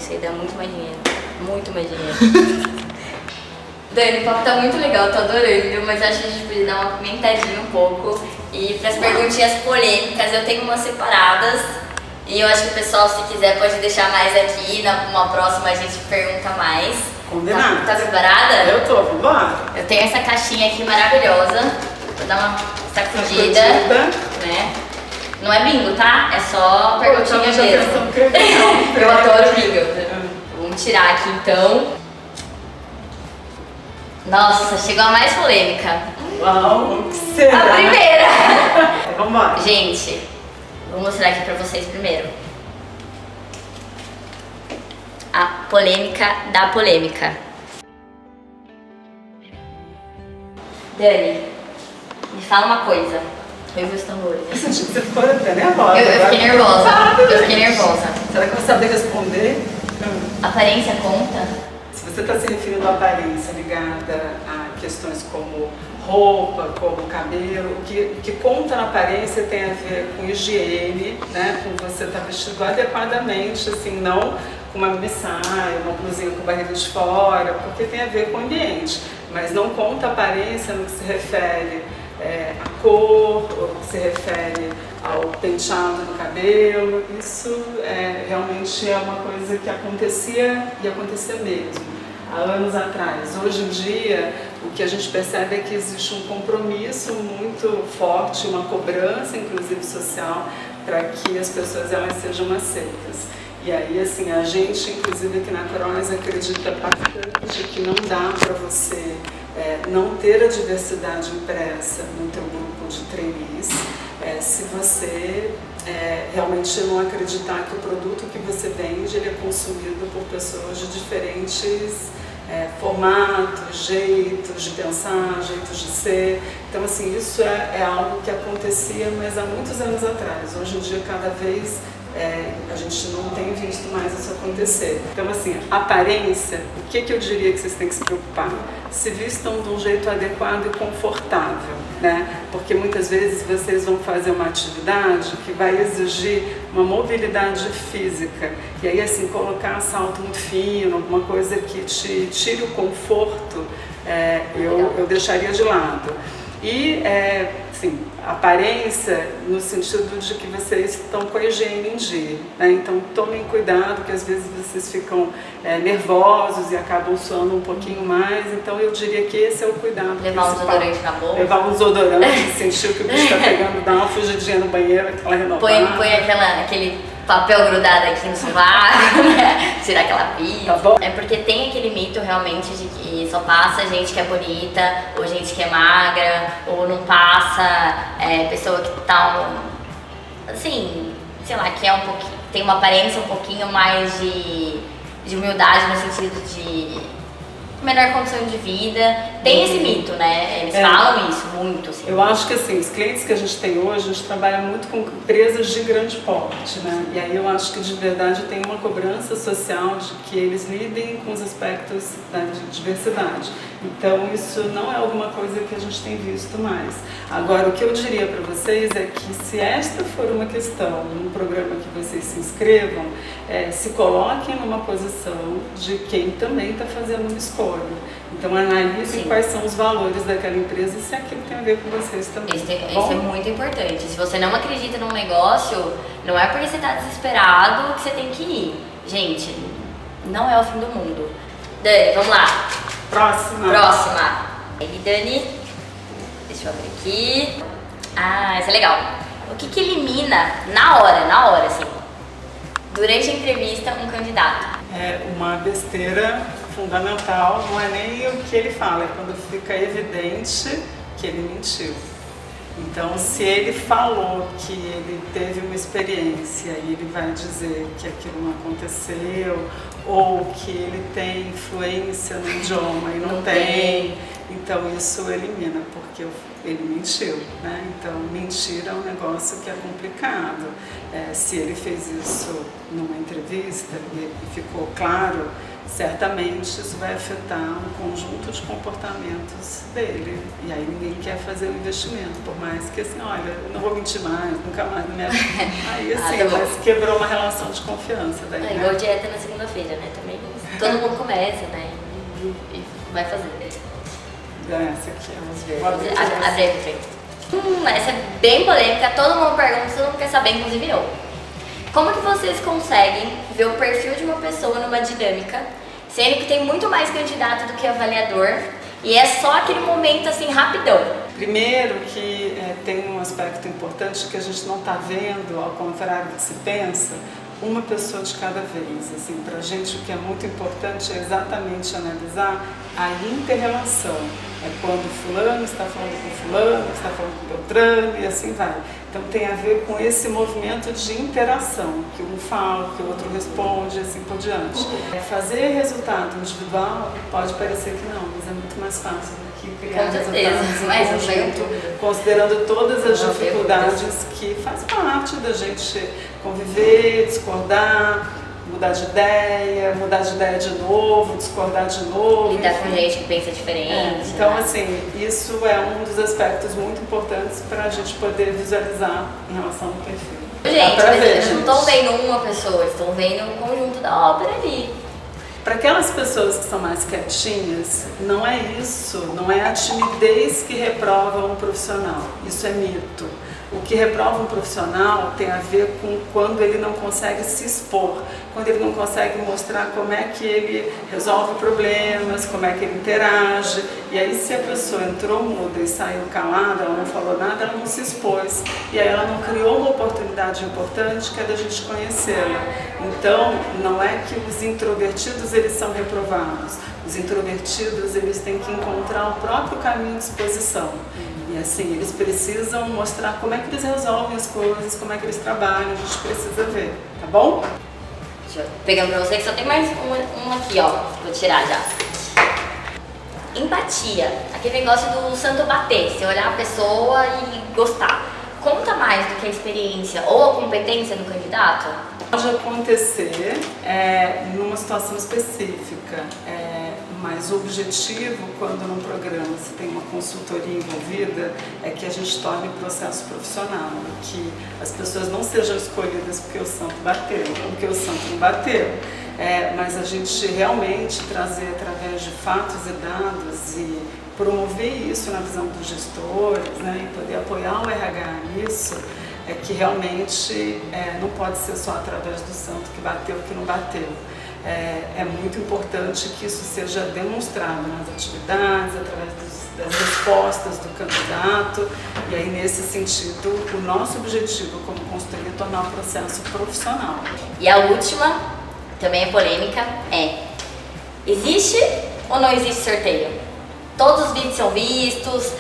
Isso aí dá muito mais dinheiro. Muito mais dinheiro. Dani, o papo tá muito legal, tô adorando, mas acho que a gente podia dar uma comentadinha um pouco. E pras perguntinhas polêmicas, eu tenho umas separadas. E eu acho que o pessoal, se quiser, pode deixar mais aqui. Numa próxima a gente pergunta mais. Combinado. Tá preparada? Eu tô, vambora. Eu tenho essa caixinha aqui maravilhosa. Vou dar uma sacudida, né? Não é bingo, tá? É só perguntinha mesmo. Eu adoro bingo. Vamos tirar aqui então. Nossa, chegou a mais polêmica. Uau, que será? A primeira! Vamos embora. Gente, vou mostrar aqui pra vocês primeiro. A polêmica da polêmica. Dani, me fala uma coisa. Eu vi os tambores. Você ficou até nervosa. Eu fiquei nervosa. Eu fiquei nervosa. Será que eu vou saber responder? Aparência conta? Se você está se referindo à aparência ligada a questões como roupa, como cabelo, o que conta na aparência tem a ver com higiene, né? Com você estar vestido adequadamente, assim, não com uma saia, uma blusinha com barriga de fora, porque tem a ver com o ambiente. Mas não conta a aparência no que se refere à cor, ou que se refere ao penteado do cabelo. Isso realmente é uma coisa que acontecia e acontecia mesmo há anos atrás. Hoje em dia, o que a gente percebe é que existe um compromisso muito forte, uma cobrança, inclusive social, para que as pessoas elas sejam aceitas. E aí, assim, a gente, inclusive aqui na Cross, acredita bastante que não dá para você não ter a diversidade impressa no teu grupo de trainees se você realmente não acreditar que o produto que você vende ele é consumido por pessoas de diferentes formatos, jeitos de pensar, jeitos de ser. Então, assim, isso é algo que acontecia, mas há muitos anos atrás. Hoje em dia, cada vez a gente não tem visto mais isso acontecer. Então, assim, aparência, o que eu diria que vocês têm que se preocupar? Se vistam de um jeito adequado e confortável, né? Porque muitas vezes vocês vão fazer uma atividade que vai exigir uma mobilidade física. E aí, assim, colocar salto muito fino, alguma coisa que te tire o conforto, eu deixaria de lado. E, assim, aparência no sentido de que vocês estão com a higiene em dia, né? Então tomem cuidado, que às vezes vocês ficam nervosos e acabam suando um pouquinho mais. Então eu diria que esse é o cuidado Levar principal. um desodorante na bolsa. Levar um desodorante, sentir que o bicho está pegando, dar uma fugidinha no banheiro, aquela renovada. Põe aquele papel grudado aqui no sovaco, né? Tirar aquela pizza. Tá bom. É porque tem aquele mito realmente de que só passa gente que é bonita, ou gente que é magra, ou não passa pessoa que tá, assim, sei lá, que é um pouquinho, tem uma aparência um pouquinho mais de humildade no sentido de melhor condição de vida. Tem esse mito, né? Eles falam isso muito, assim. Eu acho que, assim, os clientes que a gente tem hoje, a gente trabalha muito com empresas de grande porte, né? E aí eu acho que, de verdade, tem uma cobrança social de que eles lidem com os aspectos da diversidade. Então, isso não é alguma coisa que a gente tem visto mais. Agora, o que eu diria para vocês é que, se esta for uma questão num programa que vocês se inscrevam, se coloquem numa posição de quem também está fazendo uma escolha. Então, analisem quais são os valores daquela empresa e se aquilo tem a ver com vocês também. Isso é muito importante. Se você não acredita num negócio, não é porque você está desesperado que você tem que ir. Gente, não é o fim do mundo. Dani, vamos lá. Próxima. Aí, Dani, deixa eu abrir aqui. Ah, isso é legal. O que elimina na hora, assim, durante a entrevista, um candidato? É uma besteira fundamental, não é nem o que ele fala, é quando fica evidente que ele mentiu. Então, se ele falou que ele teve uma experiência e ele vai dizer que aquilo não aconteceu, ou que ele tem influência no idioma e não tem, então isso elimina, porque ele mentiu, né? Então, mentir é um negócio que é complicado. Se ele fez isso numa entrevista e ficou claro certamente isso vai afetar um conjunto de comportamentos dele. E aí ninguém quer fazer o investimento, por mais que assim, olha, eu não vou mentir mais, nunca mais na minha vida. Aí assim, mas quebrou uma relação de confiança daí, né? Igual dieta na segunda-feira, né? Também todo mundo começa, né? E vai fazer. Essa aqui, vamos ver. Abre aí, essa é bem polêmica, todo mundo pergunta, todo mundo quer saber, inclusive eu. Como que vocês conseguem ver o perfil de uma pessoa numa dinâmica, sendo que tem muito mais candidato do que avaliador, e é só aquele momento assim, rapidão? Primeiro que tem um aspecto importante que a gente não está vendo, ao contrário do que se pensa, uma pessoa de cada vez. Assim, para a gente o que é muito importante é exatamente analisar a inter-relação. É quando fulano está falando com fulano, está falando com Beltrano e assim vai. Então tem a ver com esse movimento de interação, que um fala, que o outro responde e assim por diante. Fazer resultado individual pode parecer que não, mas é muito mais fácil do que criar resultados em conjunto, considerando todas as dificuldades que faz parte da gente conviver, discordar, mudar de ideia de novo, discordar de novo. Lidar com gente que pensa diferente. Então, né? assim, isso é um dos aspectos muito importantes para a gente poder visualizar em relação ao perfil. Gente, mas eles não estão vendo uma pessoa, estão vendo o conjunto da ópera ali. Para aquelas pessoas que são mais quietinhas, não é isso, não é a timidez que reprova um profissional. Isso é mito. O que reprova um profissional tem a ver com quando ele não consegue se expor, quando ele não consegue mostrar como é que ele resolve problemas, como é que ele interage. E aí se a pessoa entrou muda e saiu calada, ela não falou nada, ela não se expôs. E aí ela não criou uma oportunidade importante que é da gente conhecê-la. Então, não é que os introvertidos eles são reprovados. Os introvertidos eles têm que encontrar o próprio caminho de exposição. E assim, eles precisam mostrar como é que eles resolvem as coisas, como é que eles trabalham, a gente precisa ver, tá bom? Deixa eu pegar pra você que só tem mais uma aqui, ó, vou tirar já. Empatia, aquele negócio do santo bater, você olhar a pessoa e gostar. Conta mais do que a experiência ou a competência do candidato? Pode acontecer numa situação específica, mas o objetivo, quando num programa se tem uma consultoria envolvida, é que a gente torne o processo profissional, que as pessoas não sejam escolhidas porque o santo bateu, porque o santo não bateu, mas a gente realmente trazer através de fatos e dados e promover isso na visão dos gestores, né, e poder apoiar o RH nisso, é que realmente não pode ser só através do santo que bateu ou que não bateu. É muito importante que isso seja demonstrado nas atividades, através das respostas do candidato, e aí nesse sentido o nosso objetivo como consultoria é tornar o processo profissional. E a última, também é polêmica, existe ou não existe sorteio? Todos os vídeos são vistos,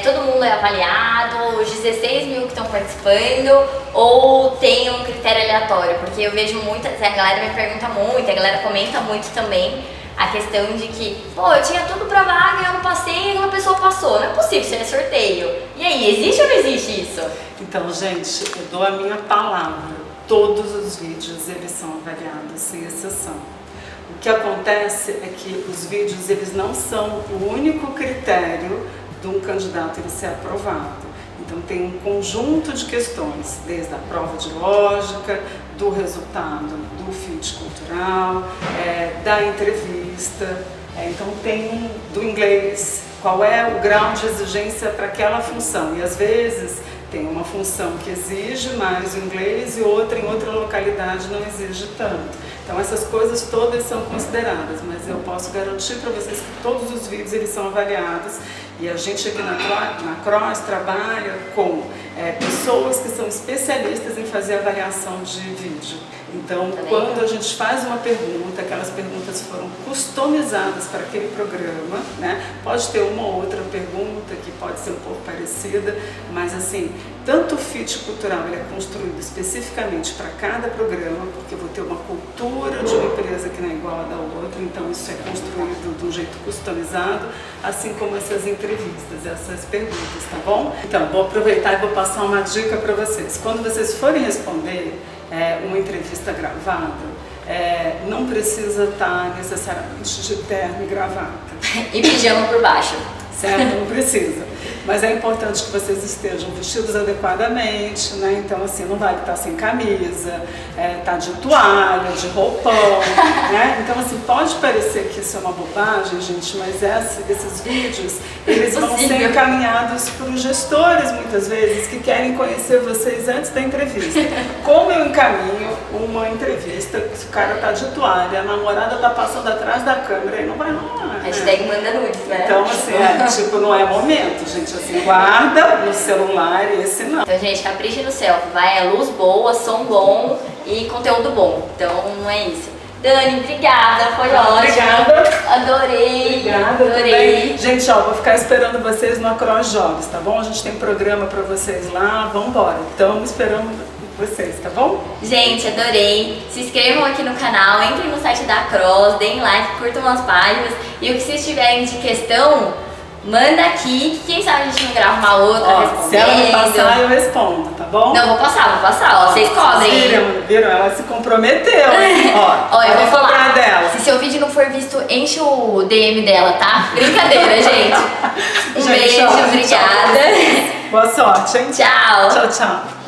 todo mundo é avaliado, os 16 mil que estão participando, ou tem um critério aleatório? Porque eu vejo muitas, a galera me pergunta muito, a galera comenta muito também a questão de que, pô, eu tinha tudo pra vaga, eu não passei e uma pessoa passou. Não é possível, isso é sorteio. E aí, existe ou não existe isso? Então, gente, eu dou a minha palavra, todos os vídeos eles são avaliados, sem exceção. O que acontece é que os vídeos eles não são o único critério de um candidato ele ser aprovado. Então tem um conjunto de questões, desde a prova de lógica, do resultado, do fit cultural, da entrevista, então tem do inglês, qual é o grau de exigência para aquela função. E às vezes tem uma função que exige mais o inglês e outra em outra localidade não exige tanto. Então essas coisas todas são consideradas, mas eu posso garantir para vocês que todos os vídeos eles são avaliados e a gente aqui na Cross trabalha com pessoas que são especialistas em fazer avaliação de vídeo. Então, quando a gente faz uma pergunta, aquelas perguntas foram customizadas para aquele programa, né? Pode ter uma ou outra pergunta que pode ser um pouco parecida, mas assim, tanto o fit cultural ele é construído especificamente para cada programa, porque eu vou ter uma cultura de uma empresa que não é igual a da outra, então isso é construído de um jeito customizado, assim como essas entrevistas, essas perguntas, tá bom? Então, vou aproveitar e vou passar uma dica para vocês. Quando vocês forem responder uma entrevista gravada, não precisa estar necessariamente de terno e gravata. E pijama por baixo. Certo? Não precisa. Mas é importante que vocês estejam vestidos adequadamente, né? Então, assim, não vale estar sem camisa, tá de toalha, de roupão, né? Então, assim, pode parecer que isso é uma bobagem, gente, mas esses vídeos, eles vão ser encaminhados para os gestores, muitas vezes, que querem conhecer vocês antes da entrevista. Como eu encaminho uma entrevista, se o cara tá de toalha, a namorada tá passando atrás da câmera, aí não vai rolar, né? Hashtag manda nudes, né? Então, assim, tipo, não é momento, gente, assim, guarda no celular e esse não. Então, gente, capricha no selfie, vai, é luz boa, som bom e conteúdo bom. Então, não é isso. Dani, obrigada, foi ótimo. Obrigada. Adorei. Obrigada. Adorei. Também. Gente, ó, vou ficar esperando vocês no Across Jobs, tá bom? A gente tem programa pra vocês lá, vambora. Estamos esperando vocês, tá bom? Gente, adorei. Se inscrevam aqui no canal, entrem no site da Across, deem like, curtam as páginas. E o que vocês tiverem de questão, manda aqui, que quem sabe a gente não grava uma outra respondendo. Se ela me passar, eu respondo, tá bom? Não, vou passar, ó. Vocês cobrem. Viram? Ela se comprometeu. Ó, eu vou falar dela. Se seu vídeo não for visto, enche o DM dela, tá? Brincadeira, gente. Um beijo, obrigada. Boa sorte, hein? Tchau. Tchau, tchau.